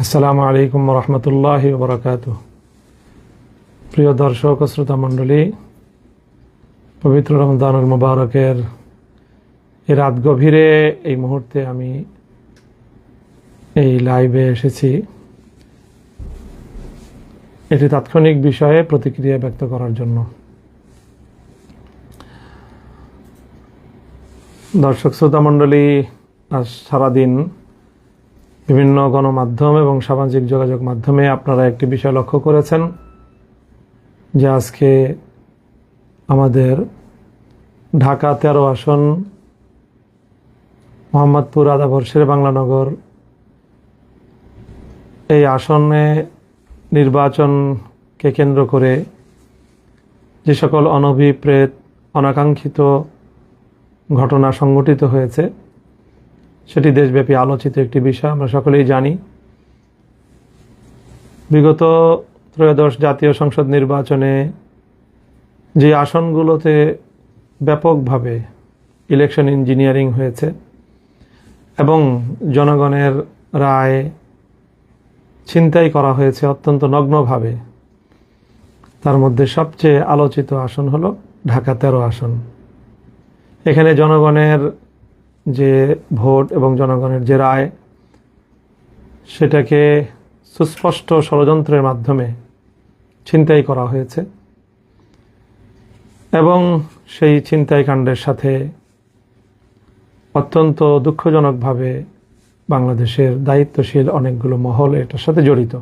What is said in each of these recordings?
আসসালামু আলাইকুম রহমতুল্লাহি ওয়া বারাকাতুহু। প্রিয় দর্শক ও শ্রোতা মণ্ডলী, পবিত্র রমজানুল মুবারকের এই রাত গভীরে এই মুহূর্তে আমি এই লাইভে এসেছি এটি তাৎক্ষণিক বিষয়ে প্রতিক্রিয়া ব্যক্ত করার জন্য। দর্শক শ্রোতা মণ্ডলী, আজ সারাদিন বিভিন্ন গণমাধ্যম এবং সামাজিক যোগাযোগ মাধ্যমে আপনারা একটি বিষয় লক্ষ্য করেছেন যে আজকে আমাদের ঢাকা 13 আসন মোহাম্মদপুর আদাবর শেরেবাংলানগর এই আসনে নির্বাচনকে কেন্দ্র করে যে সকল অনভিপ্রেত অনাকাঙ্ক্ষিত ঘটনা সংঘটিত হয়েছে সেটি দেশব্যাপী আলোচিত একটি বিষয়। আমরা সকলেই জানি বিগত ত্রয়োদশ জাতীয় সংসদ নির্বাচনে যে আসনগুলোতে ব্যাপকভাবে ইলেকশন ইঞ্জিনিয়ারিং হয়েছে এবং জনগণের রায় ছিনতাই করা হয়েছে অত্যন্ত নগ্নভাবে, তার মধ্যে সবচেয়ে আলোচিত আসন হলো ঢাকা 13 আসন। এখানে জনগণের যে ভোট এবং জনগণের যে রায় সেটাকে সুস্পষ্ট ষড়যন্ত্রের মাধ্যমে ছিনতাই করা হয়েছে এবং সেই ছিনতাইকাণ্ডের সাথে অত্যন্ত দুঃখজনকভাবে বাংলাদেশের দায়িত্বশীল অনেকগুলো মহল এটার সাথে জড়িত।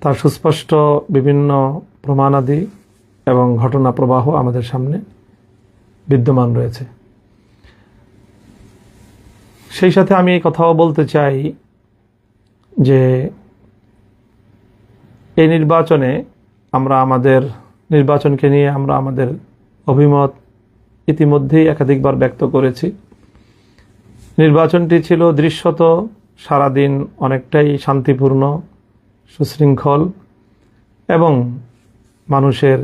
তার সুস্পষ্ট বিভিন্ন প্রমাণাদি এবং ঘটনা প্রবাহ আমাদের সামনে বিদ্যমান রয়েছে। সেই সাথে আমি এই কথাও বলতে চাই যে এই নির্বাচনে আমরা আমাদের নির্বাচনকে নিয়ে আমরা আমাদের অভিমত ইতিমধ্যেই একাধিকবার ব্যক্ত করেছি। নির্বাচনটি ছিল দৃশ্যত সারাদিন অনেকটাই শান্তিপূর্ণ, সুশৃঙ্খল এবং মানুষের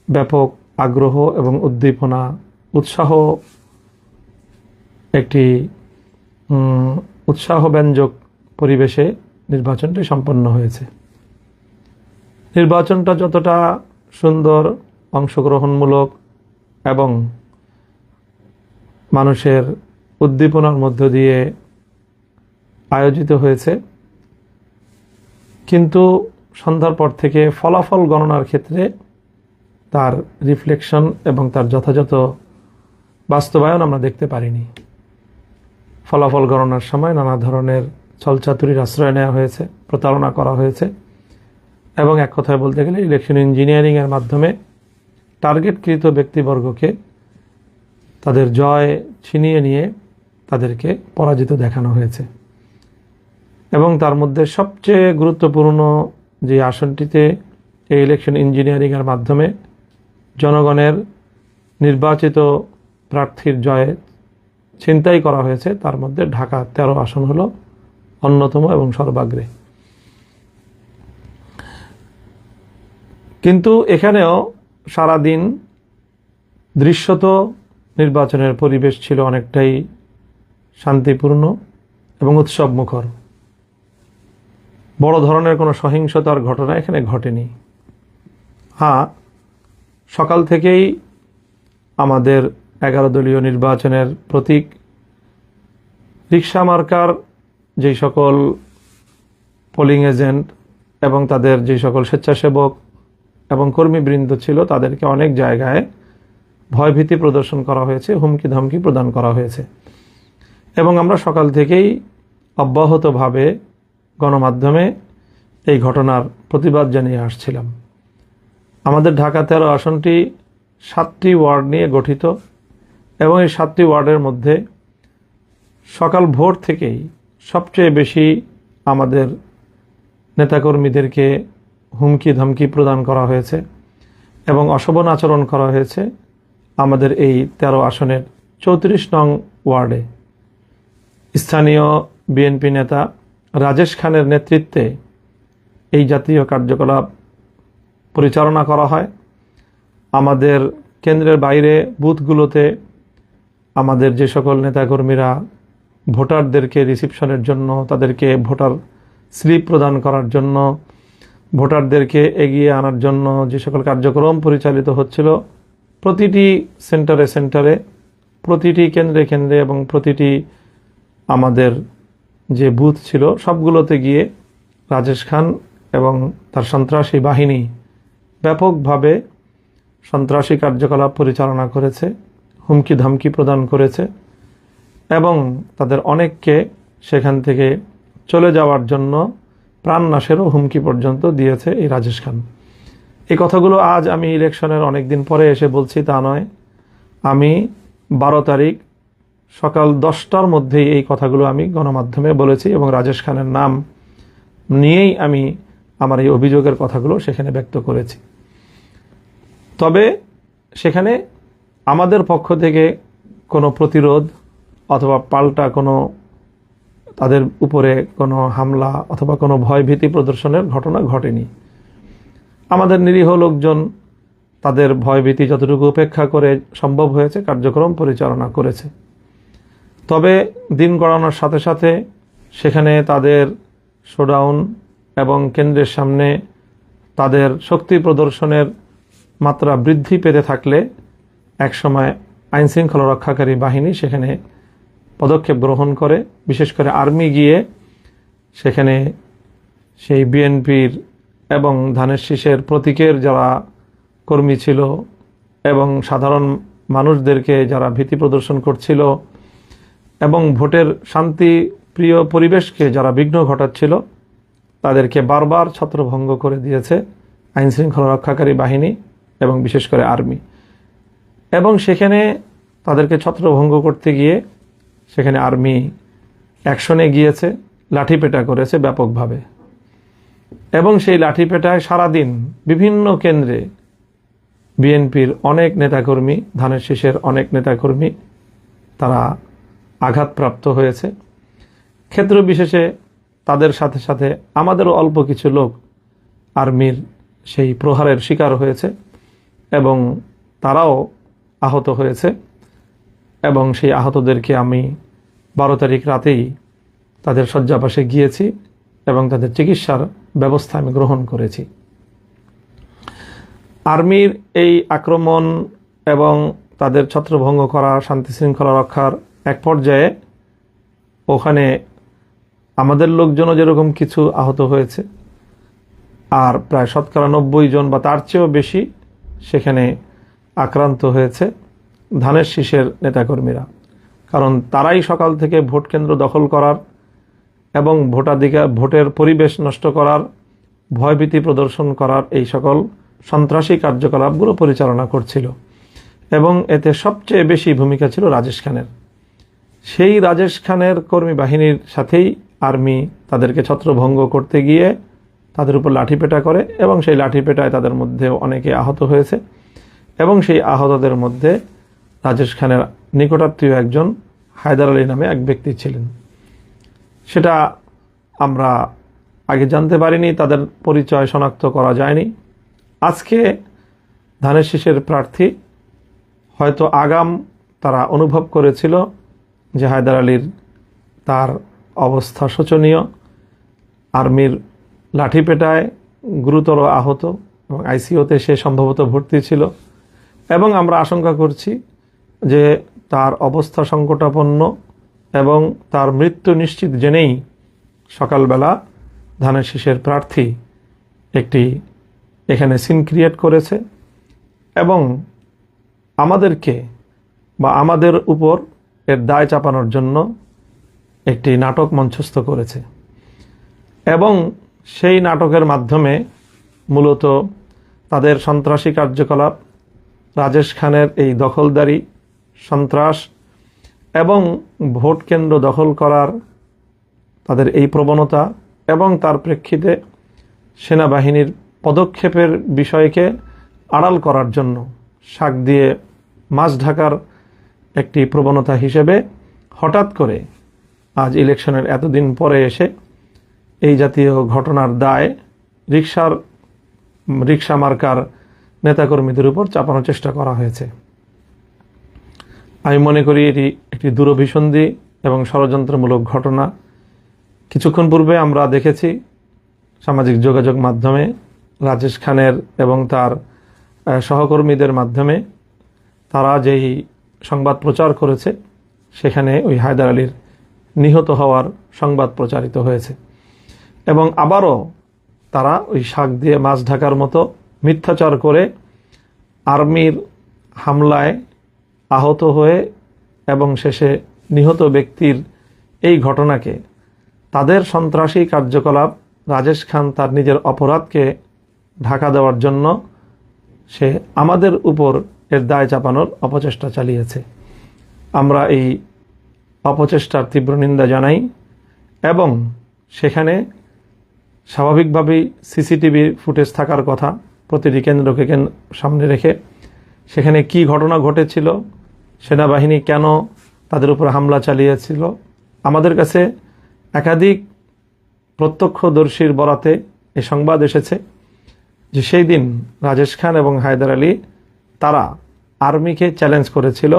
ব্যাপক আগ্রহ এবং উদ্দীপনা উৎসাহ একটি উৎসাহব্যঞ্জক পরিবেশে নির্বাচনটি সম্পন্ন হয়েছে। নির্বাচনটা যতটা সুন্দর, অংশগ্রহণমূলক এবং মানুষের উদ্দীপনার মধ্য দিয়ে আয়োজিত হয়েছে, কিন্তু সন্ধ্যার পর থেকে ফলাফল গণনার ক্ষেত্রে তার রিফ্লেকশন এবং তার যথাযথ বাস্তবায়ন আমরা দেখতে পারিনি। ফলাফল গণনার সময় নানা ধরনের ছলচাতুরির আশ্রয় নেওয়া হয়েছে, প্রতারণা করা হয়েছে এবং এক কথায় বলতে গেলে ইলেকশন ইঞ্জিনিয়ারিংয়ের মাধ্যমে টার্গেটকৃত ব্যক্তিবর্গকে তাদের জয় ছিনিয়ে নিয়ে তাদেরকে পরাজিত দেখানো হয়েছে। এবং তার মধ্যে সবচেয়ে গুরুত্বপূর্ণ যে আসনটিতে এই ইলেকশন ইঞ্জিনিয়ারিংয়ের মাধ্যমে জনগণের নির্বাচিত প্রার্থীর জয় ছিনতাই করা হয়েছে, তার মধ্যে ঢাকা 13 আসন হলো অন্যতম এবং সর্বাগ্রে। কিন্তু এখানেও সারাদিন দৃশ্যত নির্বাচনের পরিবেশ ছিল অনেকটাই শান্তিপূর্ণ এবং উৎসবমুখর। বড় ধরনের কোনো সহিংসতার ঘটনা এখানে ঘটেনি। হ্যাঁ, সকাল থেকেই আমাদের 11 দলীয় নির্বাচনের প্রতীক রিকশা মার্কার যে সকল পোলিং এজেন্ট এবং তাদের যে সকল স্বেচ্ছাসেবক এবং কর্মীবৃন্দ ছিল তাদেরকে অনেক জায়গায় ভয়ভীতি প্রদর্শন করা হয়েছে, হুমকি ধমকি প্রদান করা হয়েছে এবং আমরা সকাল থেকেই অব্যাহতভাবে গণমাধ্যমে এই ঘটনার প্রতিবাদ জানিয়ে আসছিলাম। আমাদের ঢাকা 13 আসনটি 7টি ওয়ার্ড নিয়ে গঠিত এবং এই 7টি ওয়ার্ডের মধ্যে সকাল ভোর থেকেই সবচেয়ে বেশি আমাদের নেতাকর্মীদেরকে হুমকি ধমকি প্রদান করা হয়েছে এবং অশোভন আচরণ করা হয়েছে আমাদের এই 13 আসনের 34 নং ওয়ার্ডে। স্থানীয় বিএনপি নেতা রাজেশ খানের নেতৃত্বে এই জাতীয় কার্যকলাপ পরিচালনা করা হয়। আমাদের কেন্দ্রের বাইরে বুথগুলোতে আমাদের যে সকল নেতাকর্মীরা ভোটারদেরকে রিসিপশনের জন্য, তাদেরকে ভোটার স্লিপ প্রদান করার জন্য, ভোটারদেরকে এগিয়ে আনার জন্য যে সকল কার্যক্রম পরিচালিত হচ্ছিল, প্রতিটি সেন্টারে সেন্টারে, প্রতিটি কেন্দ্রে কেন্দ্রে এবং প্রতিটি আমাদের যে বুথ ছিল সবগুলোতে গিয়ে রাজেশ খান এবং তার সন্ত্রাসী বাহিনী ব্যাপকভাবে সন্ত্রাসী কার্যকলাপ পরিচালনা করেছে, হুমকি ধামকি প্রদান করেছে এবং তাদের অনেককে সেখান থেকে চলে যাওয়ার জন্য প্রাণনাশেরও হুমকি পর্যন্ত দিয়েছে এই রাজেশ খান। এই কথাগুলো আজ আমি ইলেকশনের অনেক দিন পরে এসে বলছি তা নয়। আমি 12 তারিখ সকাল 10টার মধ্যেই এই কথাগুলো আমি গণমাধ্যমে বলেছি এবং রাজেশ খানের নাম নিয়েই আমি আমার এই অভিযোগের কথাগুলো সেখানে ব্যক্ত করেছি। তবে সেখানে আমাদের পক্ষ থেকে কোনো প্রতিরোধ অথবা পাল্টা কোনো তাদের উপরে কোনো হামলা অথবা কোনো ভয়ভীতি প্রদর্শনের ঘটনা ঘটেনি। আমাদের নিরীহ লোকজন তাদের ভয়ভীতি যতটুকু উপেক্ষা করে সম্ভব হয়েছে কার্যক্রম পরিচালনা করেছে। তবে দিন গড়ানোর সাথে সাথে সেখানে তাদের শোডাউন এবং কেন্দ্রের সামনে তাদের শক্তি প্রদর্শনের মাত্রা বৃদ্ধি পেতে থাকলে একসময় আইনশৃঙ্খলা রক্ষাকারী বাহিনী সেখানে পদক্ষেপ গ্রহণ করে, বিশেষ করে আর্মি গিয়ে সেখানে সেই বিএনপির এবং ধানের শীষের প্রতীকের যারা কর্মী ছিল এবং সাধারণ মানুষদেরকে যারা ভীতি প্রদর্শন করছিল এবং ভোটের শান্তিপ্রিয় পরিবেশকে যারা বিঘ্ন ঘটাচ্ছিল তাদেরকে বারবার ছত্রভঙ্গ করে দিয়েছে আইনশৃঙ্খলা রক্ষাকারী বাহিনী এবং বিশেষ করে আর্মি। এবং সেখানে তাদেরকে ছত্রভঙ্গ করতে গিয়ে সেখানে আর্মি অ্যাকশনে গিয়েছে, লাঠিপেটা করেছে ব্যাপকভাবে এবং সেই লাঠিপেটায় সারাদিন বিভিন্ন কেন্দ্রে বিএনপির অনেক নেতাকর্মী, ধানের শীষের অনেক নেতাকর্মী তারা আঘাতপ্রাপ্ত হয়েছে। ক্ষেত্র বিশেষে তাদের সাথে সাথে আমাদেরও অল্প কিছু লোক আর্মির সেই প্রহারের শিকার হয়েছে এবং তারাও আহত হয়েছে এবং সেই আহতদেরকে আমি 12 তারিখ রাতেই তাদের শয্যাপাশে গিয়েছি এবং তাদের চিকিৎসার ব্যবস্থা আমি গ্রহণ করেছি। আর্মির এই আক্রমণ এবং তাদের ছত্রভঙ্গ করা, শান্তি শৃঙ্খলা রক্ষার এক পর্যায়ে ওখানে আমাদের লোকজনও যেরকম কিছু আহত হয়েছে আর প্রায় 90% জন বা তার চেয়েও বেশি সেখানে আক্রান্ত হয়েছে ধানের শীষের নেতাকর্মীরা। কারণ তারাই সকাল থেকে ভোট কেন্দ্র দখল করার এবং ভোটের পরিবেশ নষ্ট করার, ভয়ভীতি প্রদর্শন করার এই সকল সন্ত্রাসী কার্যকলাপগুলো পরিচালনা করছিল এবং এতে সবচেয়ে বেশি ভূমিকা ছিল রাজেশ খানের। সেই রাজেশ খানের কর্মী বাহিনীর সাথেই আর্মি তাদেরকে ছত্রভঙ্গ করতে গিয়ে তাদের উপর লাঠিপেটা করে এবং সেই লাঠিপেটায় তাদের মধ্যে অনেকে আহত হয়েছে এবং সেই আহতদের মধ্যে রাজেশ খানের নিকটাত্মীয় একজন হায়দার আলী নামে এক ব্যক্তি ছিলেন। সেটা আমরা আগে জানতে পারিনি, তাদের পরিচয় শনাক্ত করা যায়নি। আজকে ধানের শীষের প্রার্থী হয়তো আগাম তারা অনুভব করেছিল যে হায়দার আলীর তার অবস্থা শোচনীয়, আর্মির লাঠিপেটায় গুরুতর আহত এবং আইসিইউতে সে সম্ভবত ভর্তি ছিল এবং আমরা আশঙ্কা করছি যে তার অবস্থা সংকটাপন্ন এবং তার মৃত্যু নিশ্চিত জেনেই সকালবেলা ধানের শীষের প্রার্থী একটি এখানে সিন ক্রিয়েট করেছে এবং আমাদেরকে বা আমাদের উপর এর দায় চাপানোর জন্য একটি নাটক মঞ্চস্থ করেছে এবং সেই নাটকের মাধ্যমে মূলত তাদের সন্ত্রাসী কার্যকলাপ, রাজেশ খানের এই দখলদারি, সন্ত্রাস এবং ভোট কেন্দ্র দখল করার তাদের এই প্রবণতা এবং তার প্রেক্ষিতে সেনাবাহিনীর পদক্ষেপের বিষয়কে আড়াল করার জন্য শাক দিয়ে মাছ ঢাকার একটি প্রবণতা হিসেবে হঠাৎ করে আজ ইলেকশনের এতদিন পরে এসে এই জাতীয় ঘটনার দায় রিক্সা মার্কার নেতাকর্মীদের উপর চাপানোর চেষ্টা করা হয়েছে। আমি মনে করি এটি একটি দূরভিসন্ধি এবং ষড়যন্ত্রমূলক ঘটনা। কিছুক্ষণ পূর্বে আমরা দেখেছি সামাজিক যোগাযোগ মাধ্যমে রাজেশ খানের এবং তার সহকর্মীদের মাধ্যমে তারা যেই সংবাদ প্রচার করেছে, সেখানে ওই হায়দার আলীর নিহত হওয়ার সংবাদ প্রচারিত হয়েছে। এবং আবারও তারা ওই শাক দিয়ে মাছ ঢাকার মতো মিথ্যাচার করে আর্মির হামলায় আহত হয়ে এবং শেষে নিহত ব্যক্তির এই ঘটনাকে তাদের সন্ত্রাসী কার্যকলাপ, রাজেশ খান তার নিজের অপরাধকে ঢাকা দেওয়ার জন্য সে আমাদের উপর এর দায় চাপানোর অপচেষ্টা চালিয়েছে। আমরা এই অপচেষ্টার তীব্র নিন্দা জানাই এবং সেখানে স্বাভাবিকভাবেই সিসিটিভি ফুটেজ থাকার কথা প্রতিটি কেন্দ্রকে সামনে রেখে সেখানে কি ঘটনা ঘটেছিল, সেনাবাহিনী কেন তাদের উপর হামলা চালিয়েছিল। আমাদের কাছে একাধিক প্রত্যক্ষদর্শীর বরাতে এই সংবাদ এসেছে যে সেই দিন রাজেশ খান এবং হায়দার আলী তারা আর্মিকে চ্যালেঞ্জ করেছিল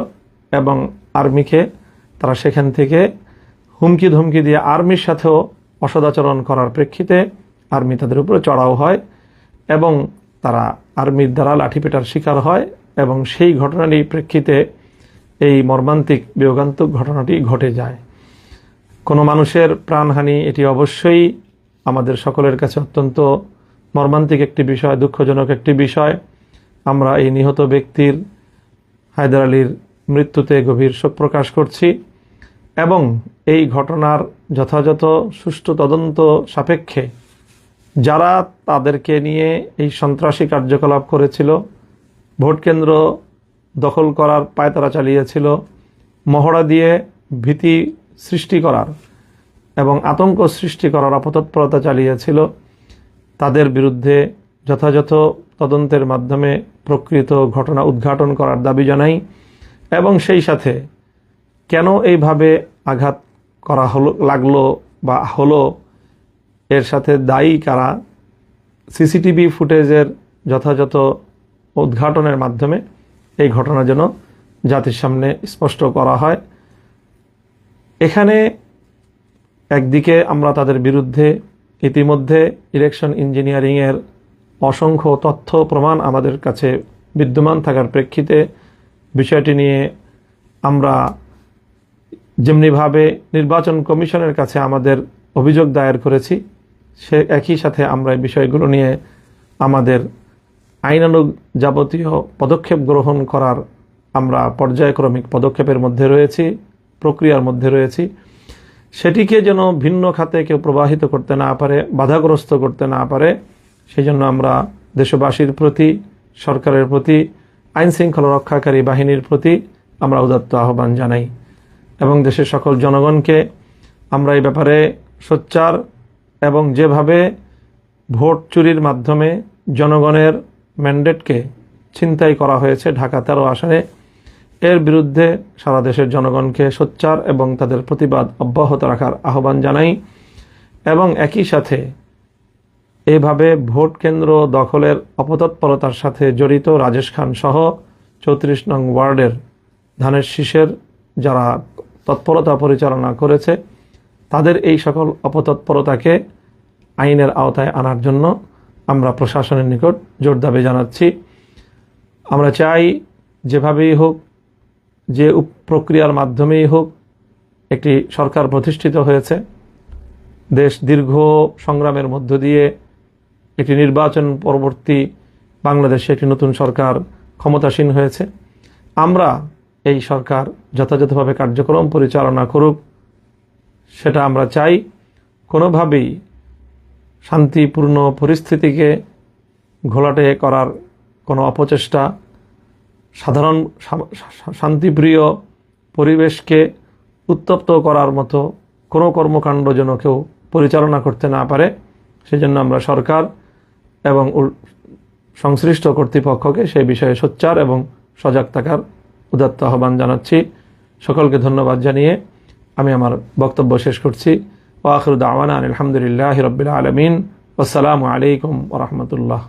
এবং আর্মিকে তারা সেখান থেকে হুমকি ধমকি দিয়ে আর্মির সাথেও অসদাচরণ করার প্রেক্ষিতে আর্মি তাদের উপরে চড়াও হয় এবং তারা আর্মির দ্বারা লাঠিপেটার শিকার হয় এবং সেই ঘটনাটির প্রেক্ষিতে এই মর্মান্তিক বিয়োগান্তক ঘটনাটি ঘটে যায়। কোনো মানুষের প্রাণহানি এটি অবশ্যই আমাদের সকলের কাছে অত্যন্ত মর্মান্তিক একটি বিষয়, দুঃখজনক একটি বিষয়। আমরা এই নিহত ব্যক্তির হায়দার আলীর মৃত্যুতে গভীর শোক প্রকাশ করছি এবং এই ঘটনার যথাযথ সুষ্ঠু তদন্ত সাপেক্ষে যারা তাদেরকে নিয়ে এই সন্ত্রাসী কার্যকলাপ করেছিল, ভোট কেন্দ্র দখল করার পায়তারা চালিয়েছিল, মহড়া দিয়ে ভীতি সৃষ্টি করার এবং আতঙ্ক সৃষ্টি করার অপতৎপরতা চালিয়েছিল, তাদের বিরুদ্ধে যথাযথ তদন্তের মাধ্যমে প্রকৃত ঘটনা উদ্ঘাটন করার দাবি জানাই এবং সেই সাথে কেন এইভাবে আঘাত করা লাগলো বা হলো, এর সাথে দায়ী কারা, সিসিটিভি ফুটেজের যথাযথ উদ্ঘাটনের মাধ্যমে এই ঘটনা যেন জাতির সামনে স্পষ্ট করা হয়। এখানে একদিকে আমরা তাদের বিরুদ্ধে ইতিমধ্যে ইলেকশন ইঞ্জিনিয়ারিংয়ের অসংখ্য তথ্য প্রমাণ আমাদের কাছে বিদ্যমান থাকার প্রেক্ষিতে বিষয়টি নিয়ে আমরা যেমনিভাবে নির্বাচন কমিশনের কাছে আমাদের অভিযোগ দায়ের করেছি, সে একই সাথে আমরা এই বিষয়গুলো নিয়ে আমাদের আইনানুগ যাবতীয় পদক্ষেপ গ্রহণ করার আমরা পর্যায়ক্রমিক পদক্ষেপের মধ্যে রয়েছি, প্রক্রিয়ার মধ্যে রয়েছি। সেটিকে যেন ভিন্ন খাতে কেউ প্রবাহিত করতে না পারে, বাধাগ্রস্ত করতে না পারে, সেই জন্য আমরা দেশবাসীর প্রতি, সরকারের প্রতি, আইন শৃঙ্খলা রক্ষাকারী বাহিনীর প্রতি আমরা উদাত্ত আহ্বান জানাই এবং দেশের সকল জনগণকে আমরা এই ব্যাপারে সোচ্চার এবং যেভাবে ভোট চুরির মাধ্যমে জনগণের ম্যান্ডেটকে ছিনতাই করা হয়েছে ঢাকা 13 আসনে, এর বিরুদ্ধে সারা দেশের জনগণকে সোচ্চার এবং তাদের প্রতিবাদ অব্যাহত রাখার আহ্বান জানাই এবং একই সাথে এইভাবে ভোট কেন্দ্র দখলের অপতৎপরতার সাথে জড়িত রাজেশ খান সহ 34 নং ওয়ার্ডের ধানের শীষের যারা তৎপরতা পরিচালনা করেছে তাদের এই সকল অপতৎপরতাকে আইনের আওতায় আনার জন্য আমরা প্রশাসনের নিকট জোর দাবি জানাচ্ছি। আমরা চাই যেভাবেই হোক, যে প্রক্রিয়ার মাধ্যমেই হোক, একটি সরকার প্রতিষ্ঠিত হয়েছে, দেশ দীর্ঘ সংগ্রামের মধ্য দিয়ে একটি নির্বাচন পরবর্তী বাংলাদেশে একটি নতুন সরকার ক্ষমতাসীন হয়েছে। আমরা এই সরকার যথাযথভাবে কার্যক্রম পরিচালনা করুক, সেটা আমরা চাই। কোনোভাবেই শান্তিপূর্ণ পরিস্থিতিকে ঘোলাটে করার কোনো অপচেষ্টা, সাধারণ শান্তিপ্রিয় পরিবেশকে উত্তপ্ত করার মতো কোনো কর্মকাণ্ড যেন কেউ পরিচালনা করতে না পারে, সেজন্য আমরা সরকার এবং সংশ্লিষ্ট কর্তৃপক্ষকে সেই বিষয়ে সোচ্চার এবং সজাগ থাকার উদাত্ত আহ্বান জানাচ্ছি। সকলকে ধন্যবাদ জানিয়ে আমি আমার বক্তব্য শেষ করছি। ওয়া আখিরু দাওয়ানা আলহামদুলিল্লাহি রাব্বিল আলামিন। আসসালামু আলাইকুম ওয়া রাহমাতুল্লাহ।